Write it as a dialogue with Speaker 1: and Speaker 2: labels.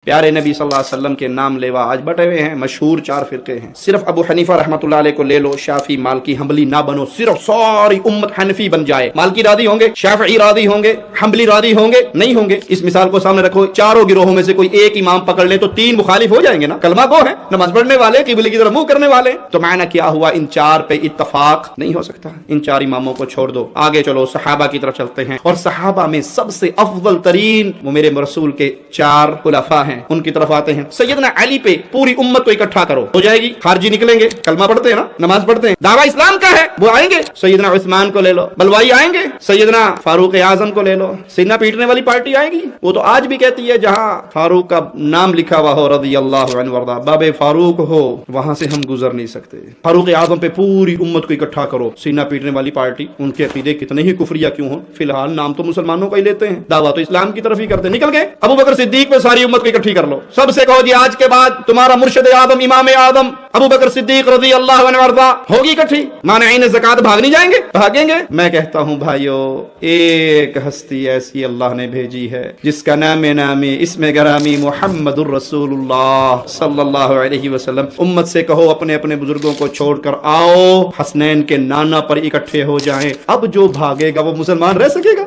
Speaker 1: प्यारे नबी सल्लल्लाहु अलैहि वसल्लम के नाम लेवा आज बटे हुए हैं, मशहूर 4 फिरके हैं। सिर्फ अबू हनीफा रहमतुल्लाह अलैह को ले लो, शाफी मालकी हम्बली ना बनो, सिर्फ सारी उम्मत हनफी बन जाए। मालकी रादी होंगे, शाफी रादी होंगे, हम्बली रादी होंगे? नहीं होंगे। इस मिसाल को सामने रखो, चारों गिरोहों में से कोई एक इमाम पकड़ ले तो 3 मुखालिफ हो जाएंगे ना। कलमा गो है, नमाज पढ़ने वाले, किबले की तरफ मुंह करने वाले। तो मायना क्या हुआ? इन 4 पे इत्तफाक नहीं हो सकता। इन 4 इमामों को छोड़ दो, आगे चलो सहाबा की तरफ चलते हैं। और सहाबा में सबसे अफजल तरीन वो मेरे रसूल के 4 खुलफा हैं, उनकी तरफ आते हैं। सैयदना अली पे पूरी उम्मत को इकट्ठा करो, हो जाएगी। खारजी निकलेंगे, कलमा पढ़ते हैं ना, नमाज पढ़ते हैं, दावा इस्लाम का है, वो आएंगे। सैयदना उस्मान को ले लो, बलवाई आएंगे। सैयदना फारूक आजम को ले लो, सीना पीटने वाली पार्टी आएगी। वो तो आज भी कहती है जहां फारूक का नाम लिखा हुआ हो, रज़ियल्लाहु अन्हु वरदा, बाबे फारूक हो, वहां से हम गुजर नहीं सकते। फारूक आजम पे पूरी उम्मत को इकट्ठा करो, सीना पीटने वाली पार्टी। उनके अकीदे कितने ही कुफरिया क्यों हो, फिलहाल नाम तो मुसलमानों का ही लेते हैं, दावा तो इस्लाम की तरफ ही करते। निकल गए। अबू बकर सिद्दीक पे सारी उम्मत को इकट्ठी कर लो, सबसे कहो जी आज के बाद तुम्हारा मुर्शिद आदम इमाम आदम अबू बकर सिद्दीक रज़ियल्लाहु अन्हु वरदा होगी इकट्ठी। मानिईन ज़कात भाग नहीं जाएंगे? भागेंगे। मैं कहता हूं भाइयों, एक हस्ती ऐसी अल्लाह ने भेजी है जिसका नामी इसमें गरामी मुहम्मदुर रसूलुल्लाह सल्लल्लाहु अलैहि वसल्लम। उम्मत से कहो अपने अपने बुजुर्गों को छोड़कर आओ, हसनैन के नाना पर इकट्ठे हो जाएं। अब जो भागेगा वो मुसलमान रह सकेगा?